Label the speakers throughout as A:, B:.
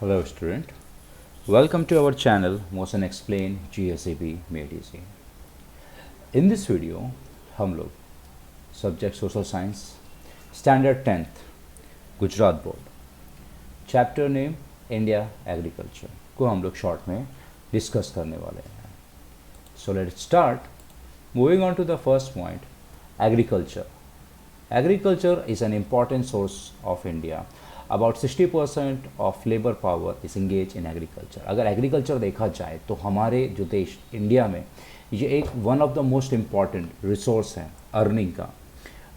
A: Hello student, welcome to our channel Motion Explain GSAB Made Easy. In this video हम लोग subject social science standard 10th Gujarat board chapter name India agriculture को हम लोग short में discuss करने वाले हैं. So let's start. Moving on to the first point, agriculture. Agriculture is an important source of India. About 60% of labor power is engaged in agriculture. अगर agriculture देखा जाए तो हमारे जो देश इंडिया में ये एक one of the most important resource है अर्निंग का.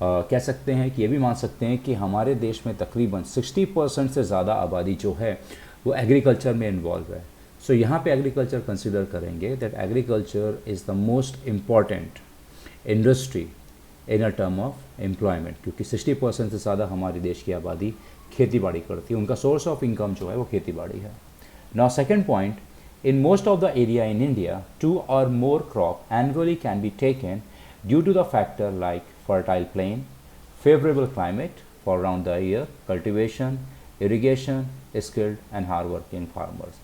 A: कह सकते हैं कि ये भी मान सकते हैं कि हमारे देश में तकरीबन 60% से ज़्यादा आबादी जो है वो एग्रीकल्चर में इन्वॉल्व है. सो यहाँ पे एग्रीकल्चर कंसिडर करेंगे that agriculture is the most important industry in a term of employment, क्योंकि 60% से ज़्यादा हमारे देश की आबादी खेती बाड़ी करती है. उनका सोर्स ऑफ इनकम जो है वो खेती बाड़ी है. Now second point, in most of the area in India 2 or more crop annually can be taken due to the factor like fertile plain, favorable climate for round the year, cultivation, irrigation, skilled and hardworking farmers.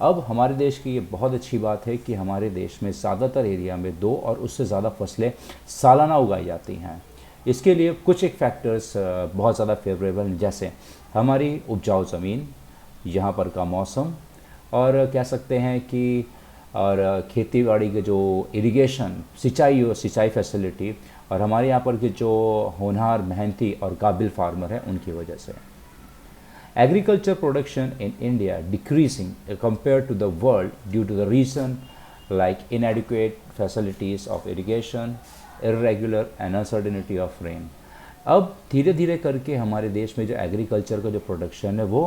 A: अब हमारे देश की ये बहुत अच्छी बात है कि हमारे देश में ज़्यादातर एरिया में 2 और उससे ज़्यादा फसलें सालाना उगाई जाती हैं. इसके लिए कुछ एक फैक्टर्स बहुत ज़्यादा फेवरेबल, जैसे हमारी उपजाऊ ज़मीन, यहाँ पर का मौसम, और कह सकते हैं कि और खेती बाड़ी के जो इरिगेशन सिंचाई फैसिलिटी, और हमारे यहाँ पर के जो होनहार मेहनती और काबिल फार्मर हैं उनकी वजह से. Agriculture production in India decreasing compared to the world due to the reason like inadequate facilities of irrigation, irregular and uncertainty of rain. अब धीरे धीरे करके हमारे देश में जो एग्रीकल्चर का जो प्रोडक्शन है वो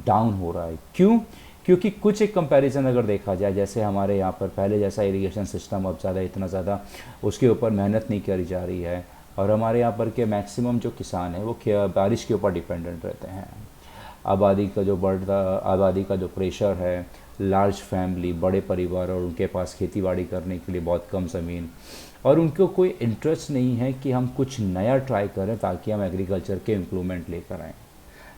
A: डाउन हो रहा है. क्यों? क्योंकि कुछ एक कंपैरिजन अगर देखा जाए, जैसे हमारे यहाँ पर पहले जैसा इरिगेशन सिस्टम अब इतना ज़्यादा उसके ऊपर मेहनत नहीं करी जा रही है, और हमारे यहाँ पर के मैक्सिमम जो किसान हैं वो बारिश के ऊपर डिपेंडेंट रहते हैं. आबादी का जो प्रेशर है, लार्ज फैमिली, बड़े परिवार, और उनके पास खेतीबाड़ी करने के लिए बहुत कम ज़मीन, और उनको कोई इंटरेस्ट नहीं है कि हम कुछ नया ट्राई करें ताकि हम एग्रीकल्चर के इम्प्रूवमेंट लेकर आएँ.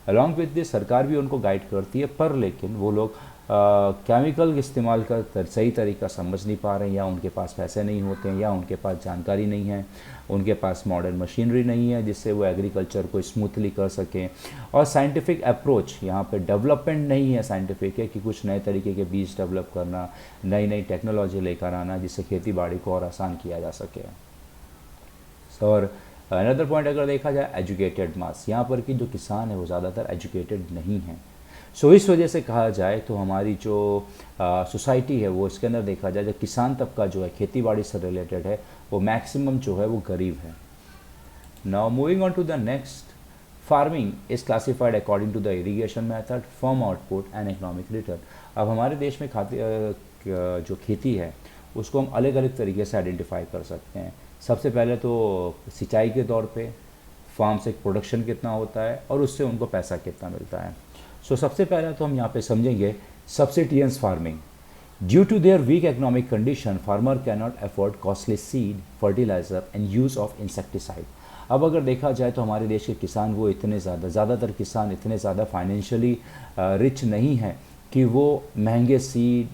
A: अलॉन्ग विद दिस सरकार भी उनको गाइड करती है, पर लेकिन वो लोग केमिकल इस्तेमाल का सही तरीका समझ नहीं पा रहे हैं, या उनके पास पैसे नहीं होते हैं, या उनके पास जानकारी नहीं है, उनके पास मॉडर्न मशीनरी नहीं है जिससे वो एग्रीकल्चर को स्मूथली कर सकें, और साइंटिफिक अप्रोच यहाँ पे डेवलपमेंट नहीं है. साइंटिफिक है कि कुछ नए तरीके के बीज डेवलप करना, नई टेक्नोलॉजी लेकर आना जिससे खेती बाड़ी को और आसान किया जा सके. और अनदर पॉइंट अगर देखा जाए, एजुकेटेड मास, यहाँ पर की जो किसान है वो ज़्यादातर एजुकेटेड नहीं है. सो इस वजह से कहा जाए तो हमारी जो सोसाइटी है वो इसके अंदर देखा जाए, जो किसान तबका जो है खेती बाड़ी से रिलेटेड है वो मैक्सिमम जो है वो गरीब है. Now moving on to the next, farming is classified according to the irrigation method, farm output and economic return. अब हमारे देश में जो खेती है उसको हम अलग अलग तरीके से आइडेंटिफाई कर सकते हैं. सबसे पहले तो सिंचाई के तौर पे फार्म से प्रोडक्शन कितना होता है और उससे उनको पैसा कितना मिलता है. सो सबसे पहले तो हम यहाँ पे समझेंगे subsistence farming. Due to their weak economic condition farmer can not afford costly seed, fertiliser and use of insecticide. अब अगर देखा जाए तो हमारे देश के किसान वो ज़्यादातर किसान इतने ज़्यादा फाइनेंशियली रिच नहीं हैं कि वो महंगे सीड,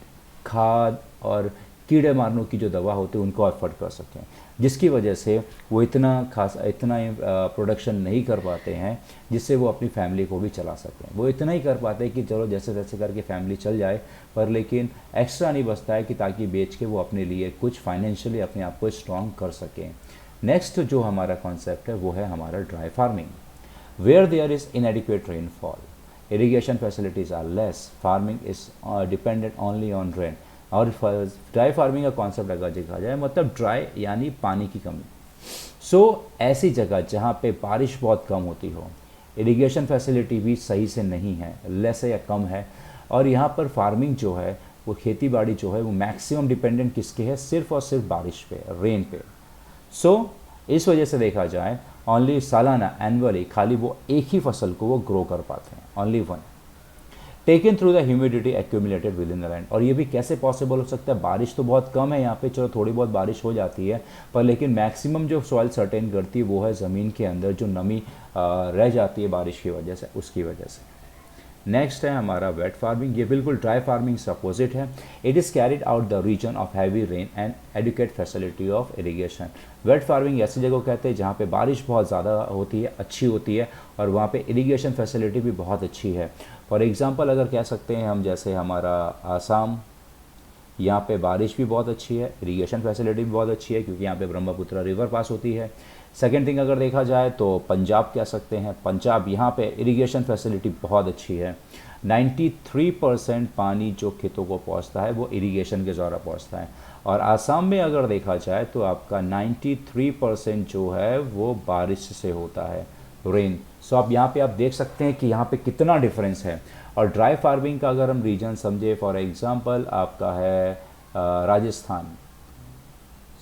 A: खाद और कीड़े मारने की जो दवा होती है उनको अफोर्ड कर सकें, जिसकी वजह से वो इतना प्रोडक्शन नहीं कर पाते हैं जिससे वो अपनी फैमिली को भी चला सकें. वो इतना ही कर पाते हैं कि चलो जैसे तैसे करके फैमिली चल जाए, पर लेकिन एक्स्ट्रा नहीं बचता है कि ताकि बेच के वो अपने लिए कुछ फाइनेंशियली अपने आप को स्ट्रॉन्ग कर सकें. नेक्स्ट जो हमारा कॉन्सेप्ट है वो है हमारा dry farming, where there is inadequate rainfall, irrigation facilities are less, farming is dependent only on rain. और ड्राई फार्मिंग का कॉन्सेप्ट अगर देखा जाए मतलब ड्राई यानी पानी की कमी. सो ऐसी जगह जहाँ पे बारिश बहुत कम होती हो, इरिगेशन फैसिलिटी भी सही से नहीं है, लेस है या कम है, और यहाँ पर फार्मिंग जो है वो खेती बाड़ी जो है वो मैक्सिमम डिपेंडेंट किसके है, सिर्फ और सिर्फ बारिश पे, रेन पे. सो इस वजह से देखा जाए ओनली सालाना एनुअली खाली वो एक ही फसल को वो ग्रो कर पाते हैं, only one, taken through the humidity accumulated with in the land. और ये भी कैसे पॉसिबल हो सकता है, बारिश तो बहुत कम है यहाँ पे, चलो थोड़ी बहुत बारिश हो जाती है, पर लेकिन मैक्सिमम जो सॉइल सर्टेन करती है वो है ज़मीन के अंदर जो नमी रह जाती है बारिश की वजह से, उसकी वजह से. नेक्स्ट है हमारा वेट फार्मिंग, ये बिल्कुल ड्राई फार्मिंग से अपोजिट है। It is carried out the region of heavy rain and adequate facility of irrigation. Wet farming ऐसी जगह कहते हैं जहाँ पे बारिश बहुत ज़्यादा होती है, अच्छी होती है, और वहाँ पे इरिगेशन फैसिलिटी भी बहुत अच्छी है। फॉर एग्जांपल अगर कह सकते हैं हम, जैसे हमारा आसाम, यहाँ पे बारिश भी बहुत अच्छी है, इरिगेशन फैसिलिटी भी बहुत अच्छी है क्योंकि यहाँ पे ब्रह्मपुत्र रिवर पास होती है। सेकेंड थिंग अगर देखा जाए तो पंजाब कह सकते हैं, पंजाब यहाँ पे इरिगेशन फैसिलिटी बहुत अच्छी है। 93% पानी जो खेतों को पहुँचता है वो इरिगेशन के द्वारा पहुँचता है। और आसाम में अगर देखा जाए तो आपका 93% जो है वो बारिश से होता है, रेन। सो आप यहाँ पे आप देख सकते हैं कि यहाँ पे कितना डिफरेंस है। और ड्राई फार्मिंग का अगर हम रीजन समझे, फॉर एग्जांपल आपका है राजस्थान।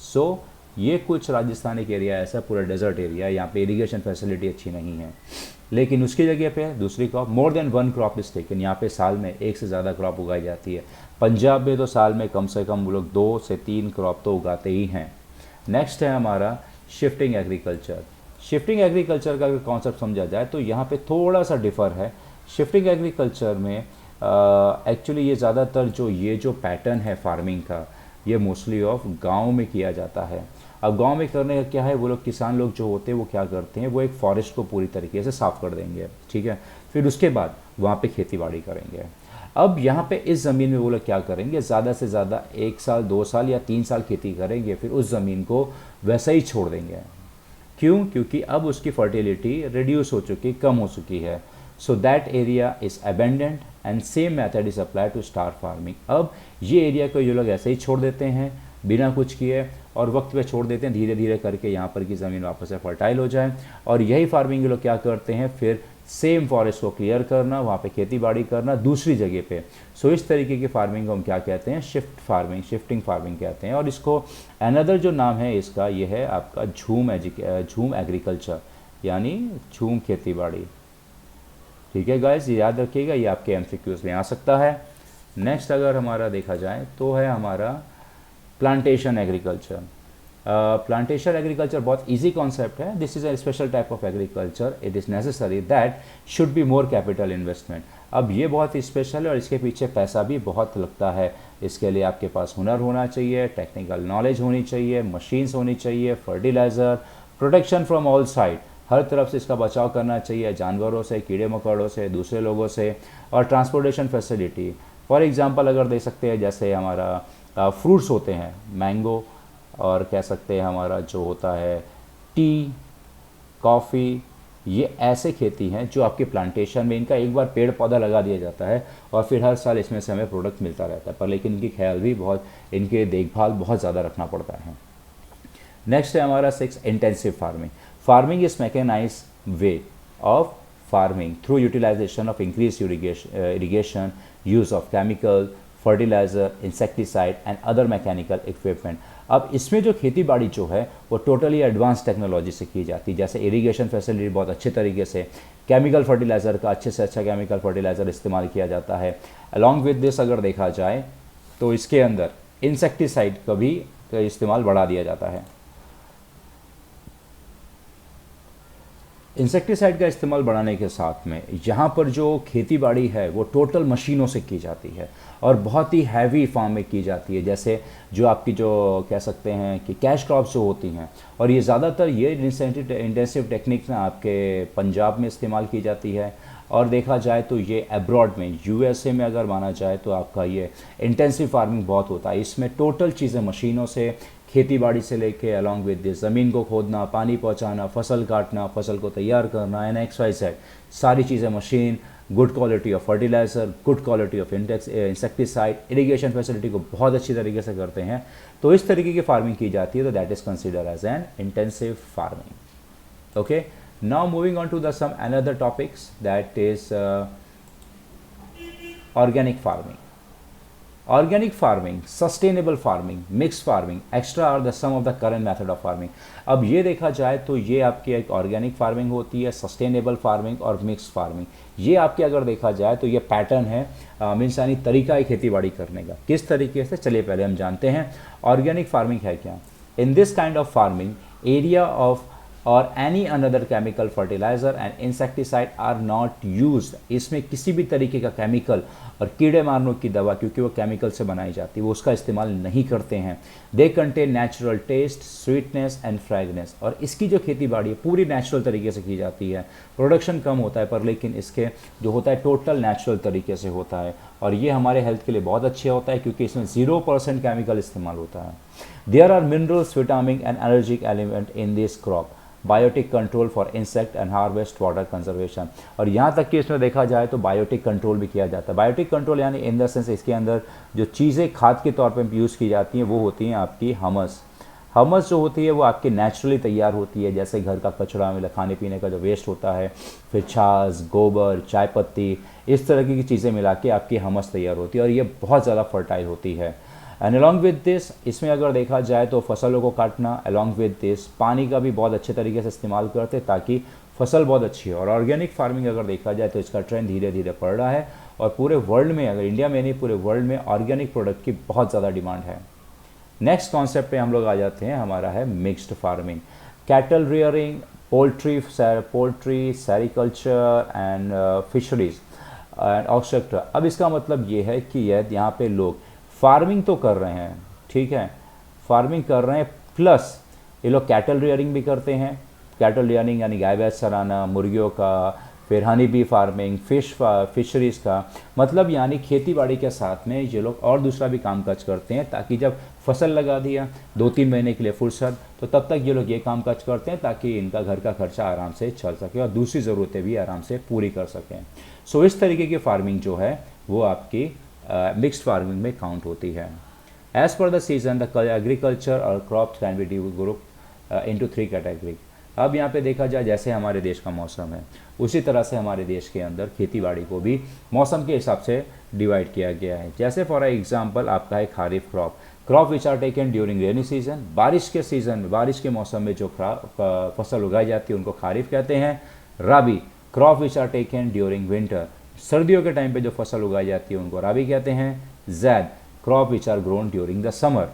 A: सो ये कुछ राजस्थान एक एरिया ऐसा पूरा डेजर्ट एरिया है, यहाँ पे इरिगेशन फैसिलिटी अच्छी नहीं है, लेकिन उसकी जगह पे दूसरी crop, more than one crop is taken, यहाँ पे साल में एक से ज़्यादा क्रॉप उगाई जाती है। पंजाब में तो साल में कम से कम वो लोग 2 से 3 क्रॉप तो उगाते ही हैं। नेक्स्ट है हमारा शिफ्टिंग एग्रीकल्चर। शिफ्टिंग एग्रीकल्चर का अगर कॉन्सेप्ट समझा जाए तो यहाँ पे थोड़ा सा डिफ़र है। शिफ्टिंग एग्रीकल्चर में एक्चुअली ये ज़्यादातर जो पैटर्न है फार्मिंग का, ये मोस्टली ऑफ गांव में किया जाता है। अब गांव में करने का क्या है, वो लोग किसान लोग जो होते हैं वो क्या करते हैं, वो एक फॉरेस्ट को पूरी तरीके से साफ़ कर देंगे, ठीक है, फिर उसके बाद वहाँ पे खेती बाड़ी करेंगे। अब यहाँ पे इस ज़मीन में वो लोग क्या करेंगे, ज़्यादा से ज़्यादा 1 साल 2 साल या 3 साल खेती करेंगे, फिर उस ज़मीन को वैसा ही छोड़ देंगे। क्यों? क्योंकि अब उसकी फर्टिलिटी रिड्यूस हो चुकी, कम हो चुकी है। So that area is abandoned and same method is apply to star farming. अब ये एरिया को ये लोग ऐसे ही छोड़ देते हैं बिना कुछ किए, और वक्त पे छोड़ देते हैं, धीरे धीरे करके यहाँ पर की ज़मीन वापस से फर्टाइल हो जाए। और यही फार्मिंग ये लोग क्या करते हैं, फिर सेम फॉरेस्ट को क्लियर करना, वहाँ पे खेती बाड़ी करना दूसरी जगह पे। सो इस तरीके की फार्मिंग को हम क्या कहते हैं, शिफ्ट फार्मिंग, शिफ्टिंग फार्मिंग कहते हैं। और इसको अनदर जो नाम है इसका, ये है आपका झूम एग्रीकल्चर, यानी झूम खेती बाड़ी। ठीक है गाइस, ये याद रखिएगा, ये आपके एमसीक्यूज में आ सकता है। नेक्स्ट अगर हमारा देखा जाए तो है हमारा प्लांटेशन एग्रीकल्चर। प्लांटेशन एग्रीकल्चर बहुत इजी कॉन्सेप्ट है। This is a special type of agriculture, it is necessary that should be more capital investment. अब ये बहुत ही स्पेशल है और इसके पीछे पैसा भी बहुत लगता है। इसके लिए आपके पास हुनर होना चाहिए, टेक्निकल नॉलेज होनी चाहिए, मशीन्स होनी चाहिए, fertilizer, protection from all side, हर तरफ से इसका बचाव करना चाहिए, जानवरों से, कीड़े मकोड़ों से, दूसरे लोगों से, और ट्रांसपोर्टेशन फैसिलिटी। फॉर एग्जांपल अगर देख सकते हैं, जैसे हमारा फ्रूट्स होते हैं, मैंगो, और कह सकते हैं हमारा जो होता है टी, कॉफ़ी, ये ऐसे खेती हैं जो आपके प्लांटेशन में, इनका एक बार पेड़ पौधा लगा दिया जाता है और फिर हर साल इसमें से हमें प्रोडक्ट मिलता रहता है, पर लेकिन इनकी ख्याल भी बहुत, इनके देखभाल बहुत ज़्यादा रखना पड़ता है। नेक्स्ट है हमारा 6 intensive farming. Farming is mechanise way of farming through utilisation of increase irrigation, use of chemical, fertiliser, insecticide and other mechanical equipment. अब इसमें जो खेती बाड़ी जो है वो टोटली एडवांस टेक्नोलॉजी से की जाती है, जैसे इरिगेशन फैसिलिटी बहुत अच्छे तरीके से, केमिकल फर्टिलाइज़र का अच्छे से अच्छा केमिकल फर्टिलाइज़र इस्तेमाल किया जाता है। अलॉन्ग विद दिस अगर देखा जाए तो इसके अंदर इंसेक्टिसाइड का भी इस्तेमाल बढ़ा दिया जाता है। इंसेक्टिसाइड का इस्तेमाल बढ़ाने के साथ में यहाँ पर जो खेती बाड़ी है वो टोटल मशीनों से की जाती है और बहुत ही हैवी फार्म में की जाती है, जैसे जो आपकी जो कह सकते हैं कि कैश क्रॉप्स जो होती हैं, और ये ज़्यादातर ये इंटेंसिव टेक्निक ना आपके पंजाब में इस्तेमाल की जाती है। और देखा जाए तो ये अब्रॉड में, यूएसए में अगर माना जाए तो आपका ये इंटेंसिव फार्मिंग बहुत होता है। इसमें टोटल चीज़ें मशीनों से, खेती बाड़ी से लेके अलॉन्ग विद दिस ज़मीन को खोदना, पानी पहुंचाना, फसल काटना, फसल को तैयार करना, एंड XYZ सारी चीज़ें machine, good quality of fertiliser, good quality of insecticide, irrigation facility को बहुत अच्छी तरीके से करते हैं। तो इस तरीके की फार्मिंग की जाती है, तो that is consider as an intensive farming. Okay, now moving on to the some another topics, that is organic farming. Organic farming, sustainable farming, mixed farming, extra are the some of the current method of farming. अब ये देखा जाए तो ये आपकी एक organic farming होती है, सस्टेनेबल फार्मिंग और मिक्स फार्मिंग। ये आपके अगर देखा जाए तो ये पैटर्न है, मीन्स यानी तरीका है खेती बाड़ी करने का। किस तरीके से, चलिए पहले हम जानते हैं ऑर्गेनिक फार्मिंग है क्या। In this kind of farming area of or any another chemical fertilizer and insecticide are not used. इसमें किसी भी तरीके का केमिकल और कीड़े मारने की दवा, क्योंकि वो केमिकल से बनाई जाती है, वो उसका इस्तेमाल नहीं करते हैं। They contain natural taste, sweetness and fragrance. और इसकी जो खेती बाड़ी है पूरी नेचुरल तरीके से की जाती है। प्रोडक्शन कम होता है पर लेकिन इसके जो होता है टोटल नेचुरल तरीके से होता है, और ये हमारे हेल्थ के लिए बहुत अच्छा होता है क्योंकि इसमें 0% केमिकल इस्तेमाल होता है। There are minerals, vitamin and energic element in this crop, biotic control for insect and harvest water conservation. और यहाँ तक कि इसमें देखा जाए तो बायोटिक कंट्रोल भी किया जाता है। बायोटिक कंट्रोल यानी इन द सेंस इसके अंदर जो चीज़ें खाद के तौर पर यूज़ की जाती हैं वो होती हैं आपकी हमस। हमस जो होती है वो आपकी नेचुरली तैयार होती है, जैसे घर का कचरा मिला, खाने पीने का जो वेस्ट होता है, फिर छाछ, गोबर, चाय पत्ती, इस तरह की चीज़ें मिला के आपकी हमस तैयार होती है और ये बहुत ज़्यादा फर्टाइल होती है। एंड अलॉन्ग विद दिस, इसमें अगर देखा जाए तो फसलों को काटना, अलॉन्ग विद दिस पानी का भी बहुत अच्छे तरीके से इस्तेमाल करते ताकि फसल बहुत अच्छी हो। और ऑर्गेनिक फार्मिंग अगर देखा जाए तो इसका ट्रेंड धीरे धीरे बढ़ रहा है और पूरे वर्ल्ड में, अगर इंडिया में नहीं पूरे वर्ल्ड में ऑर्गेनिक प्रोडक्ट की बहुत ज़्यादा डिमांड है। नेक्स्ट कॉन्सेप्ट पे हम लोग आ जाते हैं, हमारा है mixed farming, cattle rearing, poultry, sericulture and fisheries and etcetera. अब इसका मतलब ये है कि यहाँ पे लोग फार्मिंग तो कर रहे हैं, ठीक है, फार्मिंग कर रहे हैं प्लस ये लोग कैटल रियरिंग भी करते हैं। कैटल रियरिंग यानी गाय भैंस चराना, मुर्गियों का, फिर हनी बी फार्मिंग, फिशरीज़ का, मतलब यानी खेती बाड़ी के साथ में ये लोग और दूसरा भी कामकाज करते हैं ताकि जब फसल लगा दिया 2-3 महीने के लिए फुर्सत, तो तब तक ये लोग ये कामकाज करते हैं ताकि इनका घर का खर्चा आराम से चल सके और दूसरी ज़रूरतें भी आराम से पूरी कर सकें। सो इस तरीके की फार्मिंग जो है वो आपकी मिक्स्ड फार्मिंग में काउंट होती है। As per the season the agriculture और crops can be group into 3 category. अब यहाँ पे देखा जाए जैसे हमारे देश का मौसम है उसी तरह से हमारे देश के अंदर खेतीबाड़ी को भी मौसम के हिसाब से डिवाइड किया गया है। जैसे फॉर एग्जांपल आपका है kharif crop which are taken during rainy season, बारिश के सीजन में, बारिश के मौसम में जो फसल उगाई जाती है उनको खारिफ कहते हैं। Rabi crop which are taken during winter, सर्दियों के टाइम पे जो फसल उगाई जाती है उनको राबी कहते हैं। Zaid crop which are grown during the summer,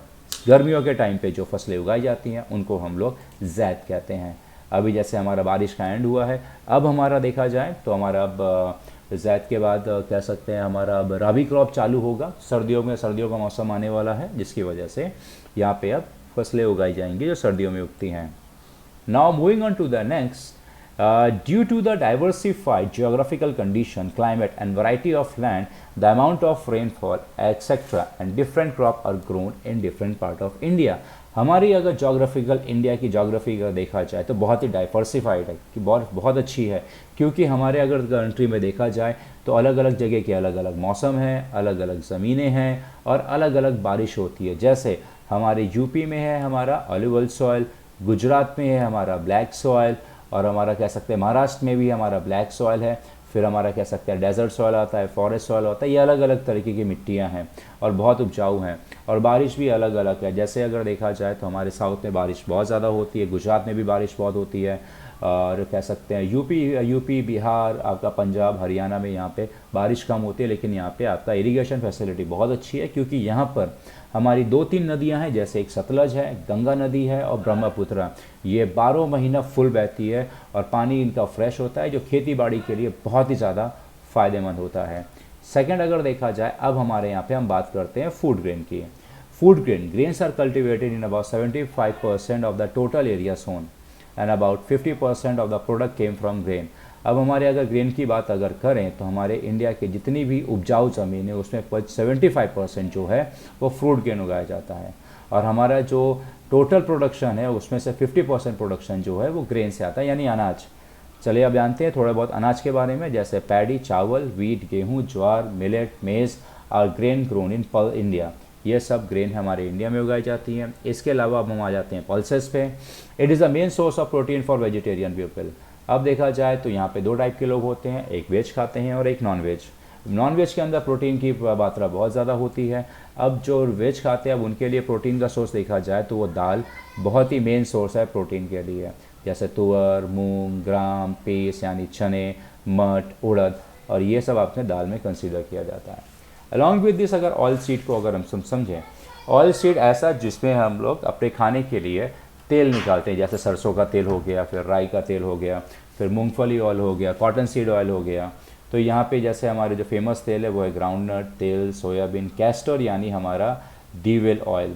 A: गर्मियों के टाइम पे जो फसलें उगाई जाती हैं उनको हम लोग जैद कहते हैं। अभी जैसे हमारा बारिश का एंड हुआ है, अब हमारा देखा जाए तो हमारा अब जैद के बाद कह सकते हैं हमारा अब राबी क्रॉप चालू होगा। सर्दियों का मौसम आने वाला है जिसकी वजह से यहाँ पे अब फसलें उगाई जाएंगी जो सर्दियों में उगती हैं। Now moving on to the next, due to the diversified geographical condition, climate and variety of land, the amount of rainfall etc. and different crop are grown in different part of India। हमारी अगर geographical India की geography अगर देखा जाए तो बहुत ही diversified है कि बहुत अच्छी है, क्योंकि हमारे अगर कंट्री में देखा जाए तो अलग अलग जगह के अलग अलग मौसम हैं, अलग अलग ज़मीनें हैं और अलग अलग बारिश होती है। जैसे हमारे यूपी में है हमारा ऑलिवल सॉइल, गुजरात में है हमारा ब्लैक सॉइल, और हमारा कह सकते हैं महाराष्ट्र में भी हमारा ब्लैक सॉइल है, फिर हमारा कह सकते हैं डेजर्ट सॉइल आता है, फॉरेस्ट सॉइल होता है। ये अलग अलग तरीके की मिट्टियाँ हैं और बहुत उपजाऊ हैं और बारिश भी अलग अलग है। जैसे अगर देखा जाए तो हमारे साउथ में बारिश बहुत ज़्यादा होती है, गुजरात में भी बारिश बहुत होती है, और कह सकते हैं यूपी बिहार, आपका पंजाब, हरियाणा में यहाँ पे बारिश कम होती है, लेकिन यहाँ पे आपका इरिगेशन फैसिलिटी बहुत अच्छी है क्योंकि यहाँ पर हमारी 2-3 नदियाँ हैं, जैसे एक सतलज है, गंगा नदी है और ब्रह्मपुत्र। ये 12 महीना फुल बहती है और पानी इनका फ्रेश होता है जो खेती बाड़ी के लिए बहुत ही ज़्यादा फ़ायदेमंद होता है। सेकंड अगर देखा जाए, अब हमारे यहाँ पे हम बात करते हैं फूड ग्रेन की। Food grains are cultivated in about 75% of the total area sown and about 50% of the product came from grain. अब हमारे अगर ग्रेन की बात अगर करें तो हमारे इंडिया के जितनी भी उपजाऊ ज़मीन है उसमें 75% जो है वो फ्रूट ग्रेन उगाया जाता है, और हमारा जो टोटल प्रोडक्शन है उसमें से 50% प्रोडक्शन जो है वो ग्रेन से आता है, यानी अनाज। चलिए अब जानते हैं थोड़ा बहुत अनाज के बारे में, जैसे पैडी, चावल, वीट, गेहूँ, ज्वार, मिलेट, मेज़ और ग्रेन ग्रोन इन इंडिया। ये सब ग्रेन हमारे इंडिया में उगाई जाती हैं। इसके अलावा अब हम आ जाते हैं पल्सेस पे। It is the main source of protein for vegetarian people. अब देखा जाए तो यहाँ पे 2 टाइप के लोग होते हैं, एक वेज खाते हैं और एक नॉन वेज। नॉन वेज के अंदर प्रोटीन की मात्रा बहुत ज़्यादा होती है। अब जो वेज खाते हैं अब उनके लिए प्रोटीन का सोर्स देखा जाए तो वो दाल बहुत ही मेन सोर्स है प्रोटीन के लिए, जैसे तुअर, मूंग, ग्राम, पीस यानी चने, मट, उड़द, और ये सब आपने दाल में कंसीडर किया जाता है। अलॉन्ग विद दिस अगर ऑयल सीड को अगर हम समझें, ऑयल सीड ऐसा जिसमें हम लोग अपने खाने के लिए तेल निकालते हैं, जैसे सरसों का तेल हो गया, फिर राई का तेल हो गया, फिर मूंगफली ऑयल हो गया, कॉटन सीड ऑयल हो गया। तो यहाँ पे जैसे हमारे जो फेमस तेल है वो है ग्राउंडनट तेल, सोयाबीन, कैस्टर यानी हमारा डीवेल oil,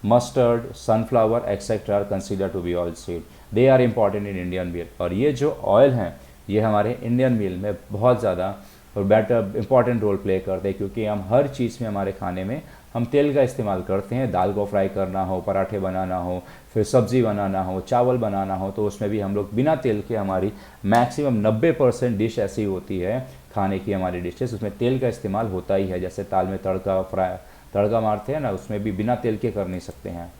A: mustard, sunflower etcetera are consider to be oil seed. They are important in Indian meal. और ये जो ऑयल हैं ये हमारे इंडियन मील में बहुत ज़्यादा और बेटर इंपॉर्टेंट रोल प्ले करते हैं, क्योंकि हम हर चीज़ में हमारे खाने में हम तेल का इस्तेमाल करते हैं। दाल को फ्राई करना हो, पराठे बनाना हो, फिर सब्ज़ी बनाना हो, चावल बनाना हो, तो उसमें भी हम लोग बिना तेल के हमारी मैक्सिमम 90% डिश ऐसी होती है खाने की, हमारी डिशेस उसमें तेल का इस्तेमाल होता ही है। जैसे दाल में तड़का मारते हैं ना, उसमें भी बिना तेल के कर नहीं सकते हैं।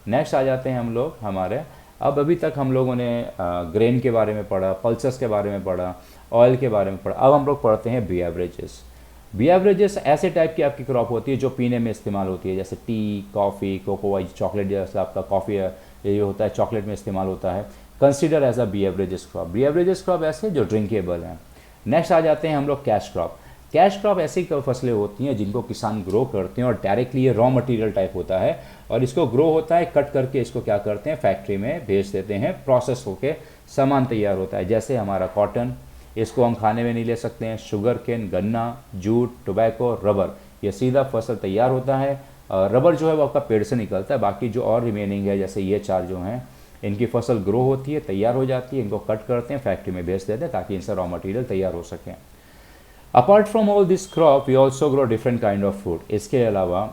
A: नेक्स्ट आ जाते हैं हम लोग हमारे, अब अभी तक हम लोगों ने ग्रेन के बारे में पढ़ा, पल्सेस के बारे में पढ़ा, ऑयल के बारे में पढ़ा। अब हम लोग पढ़ते हैं बी एवरेजेस। बी एवरेजेस ऐसे टाइप की आपकी क्रॉप होती है जो पीने में इस्तेमाल होती है, जैसे टी, कॉफ़ी, कोकोआ, चॉकलेट, जैसा आपका कॉफ़ी ये होता है चॉकलेट में इस्तेमाल होता है। Consider as a beverages crop. Beverages crop ऐसे जो ड्रिंकेबल हैं। नेक्स्ट आ जाते हैं हम लोग कैश क्रॉप। कैश क्रॉप ऐसी फसलें होती हैं जिनको किसान ग्रो करते हैं और डायरेक्टली ये रॉ मटेरियल टाइप होता है, और इसको ग्रो होता है, कट करके इसको क्या करते हैं फैक्ट्री में भेज देते हैं, प्रोसेस होके सामान तैयार होता है। जैसे हमारा कॉटन, इसको हम खाने में नहीं ले सकते हैं। शुगर केन, गन्ना, जूट, टोबैको, रबर, ये सीधा फसल तैयार होता है। रबर जो है वो आपका पेड़ से निकलता है। बाकी जो और रिमेनिंग है जैसे ये चार जो हैं, इनकी फसल ग्रो होती है, तैयार हो जाती है, इनको कट करते हैं, फैक्ट्री में भेज देते हैं ताकि इनसे रॉ मटेरियल तैयार हो सके। Apart from all this crop we also grow different kind of fruit. इसके अलावा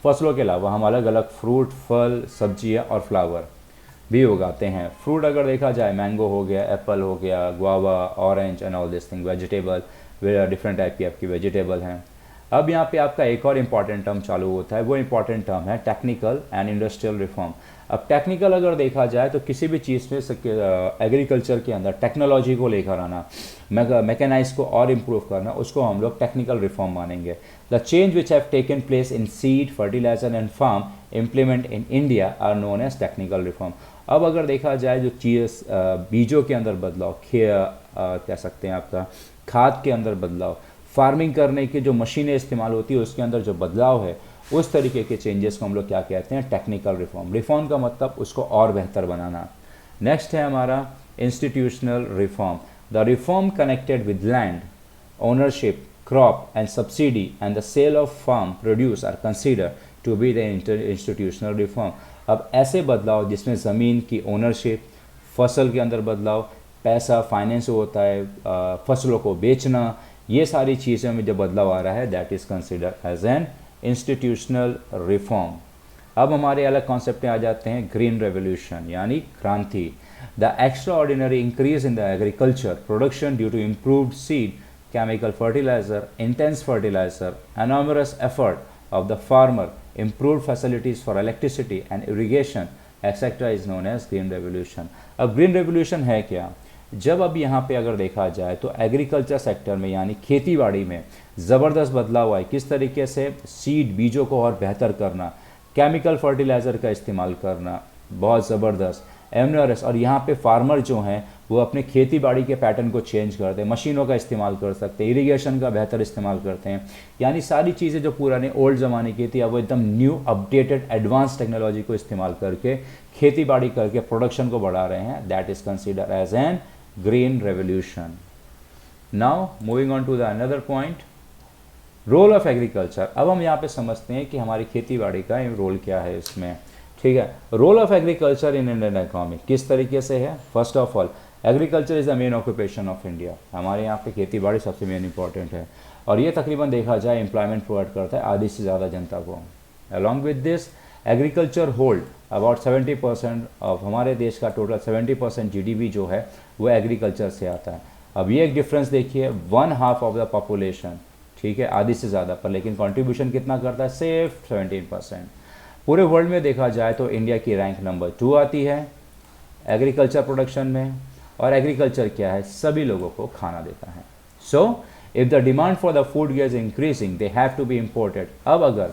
A: फसलों के अलावा हम अलग अलग फ्रूट, फल, सब्जियां और फ्लावर भी उगाते हैं। फ्रूट अगर देखा जाए, मैंगो हो गया, एप्पल हो गया, guava, orange and all this thing. Vegetable, different type की आपकी वेजिटेबल हैं। अब यहाँ पे आपका एक और इम्पॉर्टेंट टर्म चालू होता है, वो इम्पॉर्टेंट टर्म है टेक्निकल एंड इंडस्ट्रियल रिफॉर्म। अब टेक्निकल अगर देखा जाए तो किसी भी चीज़ में एग्रीकल्चर के अंदर टेक्नोलॉजी को लेकर आना, मैकेनाइज को और इम्प्रूव करना, उसको हम लोग टेक्निकल रिफॉर्म मानेंगे। The change which have taken place in seed, fertiliser and farm implement in India are known as technical reform. अब अगर देखा जाए जो चीज़ बीजों के अंदर बदलाव, कह सकते हैं आपका खाद के अंदर बदलाव, फार्मिंग करने की जो मशीनें इस्तेमाल होती है उसके अंदर जो बदलाव है, उस तरीके के चेंजेस को हम लोग क्या कहते हैं टेक्निकल रिफॉर्म। रिफॉर्म का मतलब उसको और बेहतर बनाना। नेक्स्ट है हमारा institutional reform. The reform connected with land ownership, crop and subsidy and the sale of farm produce are consider to be the institutional reform. अब ऐसे बदलाव जिसमें ज़मीन की ओनरशिप, फसल के अंदर बदलाव, पैसा, फाइनेंस होता है, फसलों को बेचना, ये सारी चीज़ों में जो बदलाव आ रहा है that is consider as an institutional reform. अब हमारे अलग कॉन्सेप्ट आ जाते हैं ग्रीन रेवोल्यूशन यानी क्रांति। The extra ordinary increase in the agriculture production due to improved seed, chemical fertilizer, intense fertilizer, enormous effort of the farmer, improved facilities for electricity and irrigation, etc. is known as green revolution. अब green revolution है क्या? जब अब यहाँ पे अगर देखा जाए तो एग्रीकल्चर सेक्टर में यानी खेती बाड़ी में ज़बरदस्त बदलाव आए। किस तरीके से? सीड, बीजों को और बेहतर करना, केमिकल फर्टिलाइज़र का इस्तेमाल करना, बहुत ज़बरदस्त, एमनरस। और यहाँ पे फार्मर जो हैं वो अपने खेती बाड़ी के पैटर्न को चेंज करते हैं, मशीनों का इस्तेमाल कर सकते हैं, इरिगेशन का बेहतर इस्तेमाल करते हैं। यानी सारी चीज़ें जो पुराने ओल्ड ज़माने की थी अब वो एकदम न्यू, अपडेटेड, एडवांस टेक्नोलॉजी को इस्तेमाल करके खेती बाड़ी करके प्रोडक्शन को बढ़ा रहे हैं। That is consider as an green revolution. Now moving on to the another point, role of agriculture. अब हम यहाँ पे समझते हैं कि हमारी खेती बाड़ी का रोल क्या है इसमें। ठीक है, role of agriculture in Indian economy किस तरीके से है? First of all, agriculture is the main occupation of India. हमारे यहाँ पे खेती बाड़ी सबसे मेन इंपॉर्टेंट है और ये तकरीबन देखा जाए एम्प्लॉयमेंट प्रोवाइड करता है आधी से ज़्यादा जनता को। Along with this, agriculture hold about 70% of हमारे देश का टोटल 70% GDP जो है वो एग्रीकल्चर से आता है। अब ये एक डिफरेंस देखिए, 1/2 ऑफ द पॉपुलेशन, ठीक है, आधी से ज़्यादा पर, लेकिन कंट्रीब्यूशन कितना करता है? सिर्फ 17%। पूरे वर्ल्ड में देखा जाए तो इंडिया की रैंक नंबर 2 आती है एग्रीकल्चर प्रोडक्शन में। और एग्रीकल्चर क्या है? सभी लोगों को खाना देता है। So if the demand for the food gets increasing they have to be imported. अब अगर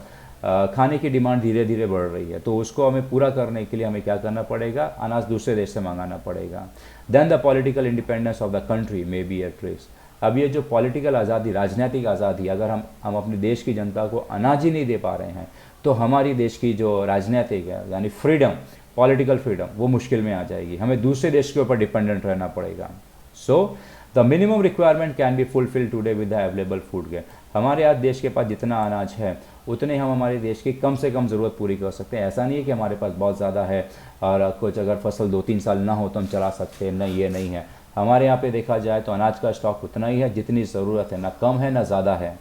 A: खाने की डिमांड धीरे धीरे बढ़ रही है तो उसको हमें पूरा करने के लिए हमें क्या करना पड़ेगा? अनाज दूसरे देश से मंगाना पड़ेगा। Then the political independence of the country may be at risk. अब ये जो पॉलिटिकल आज़ादी, राजनीतिक आज़ादी, अगर हम अपने देश की जनता को अनाज ही नहीं दे पा रहे हैं तो हमारी देश की जो राजनीतिक है यानी फ्रीडम, पॉलिटिकल फ्रीडम वो मुश्किल में आ जाएगी, हमें दूसरे देश के ऊपर डिपेंडेंट रहना पड़ेगा। So the minimum requirement can be fulfil today with the available food gain. हमारे आज देश के पास जितना अनाज है उतने हम हमारे देश की कम से कम ज़रूरत पूरी कर सकते हैं। ऐसा नहीं है कि हमारे पास बहुत ज़्यादा है और कुछ अगर फसल 2-3 साल ना हो तो हम चला सकते हैं, नहीं, ये नहीं है। हमारे यहाँ पे देखा जाए तो अनाज का स्टॉक उतना ही है जितनी ज़रूरत है, ना कम है ना ज़्यादा है।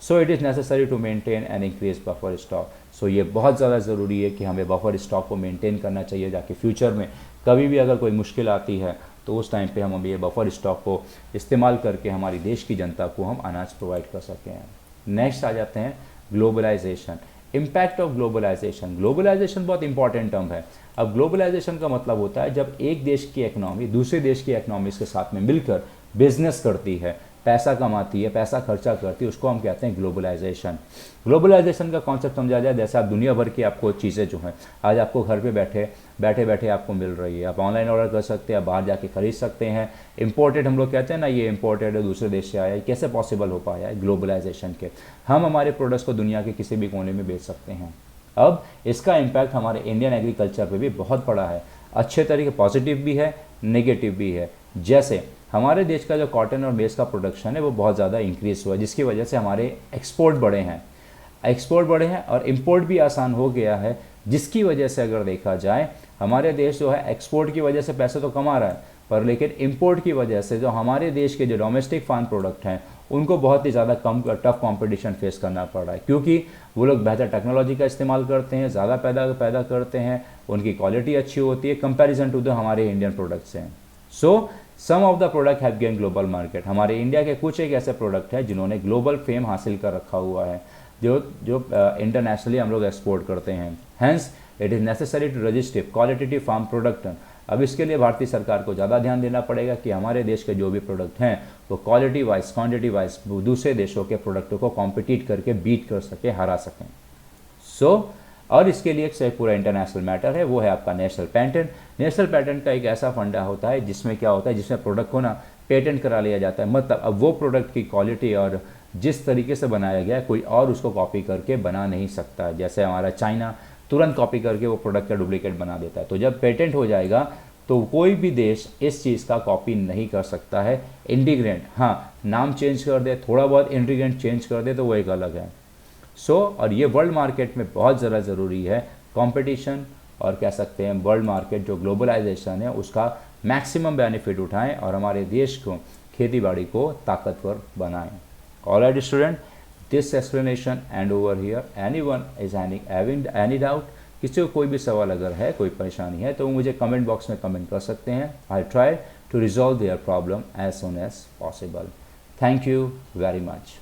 A: So it is necessary to maintain and increase buffer stock. So ये बहुत ज़्यादा ज़रूरी है कि हमें बफर स्टॉक को मेंटेन करना चाहिए, जाके फ्यूचर में कभी भी अगर कोई मुश्किल आती है तो उस टाइम पे हम ये बफर स्टॉक को इस्तेमाल करके हमारी देश की जनता को हम अनाज प्रोवाइड कर सकें। नेक्स्ट आ जाते हैं globalization, impact of globalization. Globalization बहुत इंपॉर्टेंट टर्म है। अब ग्लोबलाइजेशन का मतलब होता है जब एक देश की इकनॉमी दूसरे देश की इकनॉमीज के साथ में मिलकर बिजनेस करती है, पैसा कमाती है, पैसा खर्चा करती है, उसको हम कहते हैं ग्लोबलाइजेशन। ग्लोबलाइजेशन का कॉन्सेप्ट समझा जाए, जैसे आप दुनिया भर की आपको चीज़ें जो हैं आज आपको घर पे बैठे आपको मिल रही है, आप ऑनलाइन ऑर्डर कर सकते हैं, आप बाहर जाके खरीद सकते हैं। इम्पोर्टेड हम लोग कहते हैं ना, ये इम्पोर्टेड है, दूसरे देश से आया है, कैसे पॉसिबल हो पाया है ग्लोबलाइजेशन के। हम हमारे प्रोडक्ट्स को दुनिया के किसी भी कोने में बेच सकते हैं। अब इसका इम्पैक्ट हमारे इंडियन एग्रीकल्चर पे भी बहुत बड़ा है, अच्छे तरीके पॉजिटिव भी है, नेगेटिव भी है। जैसे हमारे देश का जो कॉटन और मेज का प्रोडक्शन है वो बहुत ज़्यादा इंक्रीज़ हुआ है, जिसकी वजह से हमारे एक्सपोर्ट बढ़े हैं और इम्पोर्ट भी आसान हो गया है, जिसकी वजह से अगर देखा जाए हमारे देश जो है एक्सपोर्ट की वजह से पैसे तो कमा रहा है, पर लेकिन इम्पोर्ट की वजह से जो हमारे देश के जो डोमेस्टिक फार्म प्रोडक्ट हैं उनको बहुत ही ज़्यादा टफ कंपटीशन फेस करना पड़ रहा है, क्योंकि वो लोग बेहतर टेक्नोलॉजी का इस्तेमाल करते हैं, ज़्यादा पैदा करते हैं, उनकी क्वालिटी अच्छी होती है कंपैरिजन टू द हमारे इंडियन प्रोडक्ट्स हैं। So some of the product have gain global market. हमारे इंडिया के कुछ एक ऐसे प्रोडक्ट हैं जिन्होंने ग्लोबल फेम हासिल कर रखा हुआ है, जो इंटरनेशनली हम लोग एक्सपोर्ट करते हैं। Hence it is necessary to register qualitative farm product. अब इसके लिए भारतीय सरकार को ज़्यादा ध्यान देना पड़ेगा कि हमारे देश के जो भी प्रोडक्ट हैं वो क्वालिटी वाइज, क्वांटिटी वाइज दूसरे देशों के प्रोडक्टों को कॉम्पिटिट करके बीट कर सके, हरा सकें। और इसके लिए एक पूरा इंटरनेशनल मैटर है, वो है आपका नेशनल पेटेंट। नेशनल पेटेंट का एक ऐसा फंडा होता है जिसमें क्या होता है, जिसमें प्रोडक्ट को ना पेटेंट करा लिया जाता है। मतलब अब वो प्रोडक्ट की क्वालिटी और जिस तरीके से बनाया गया है कोई और उसको कॉपी करके बना नहीं सकता। जैसे हमारा चाइना तुरंत कॉपी करके वो प्रोडक्ट का डुप्लीकेट बना देता है, तो जब पेटेंट हो जाएगा तो कोई भी देश इस चीज़ का कॉपी नहीं कर सकता है। इंटीग्रेंट, हाँ, नाम चेंज कर दे, थोड़ा बहुत इंटीग्रेंट चेंज कर दे तो वो एक अलग है। और ये वर्ल्ड मार्केट में बहुत ज़्यादा ज़रूरी है कंपटीशन, और कह सकते हैं वर्ल्ड मार्केट जो ग्लोबलाइजेशन है उसका मैक्सिमम बेनिफिट उठाएं और हमारे देश को, खेती बाड़ी को ताकतवर बनाएं। Alright student, this explanation and over here. Anyone is having any doubt, किसी को कोई भी सवाल अगर है, कोई परेशानी है तो मुझे कमेंट बॉक्स में कमेंट कर सकते हैं। I try to resolve their problem as soon as possible. Thank you very much.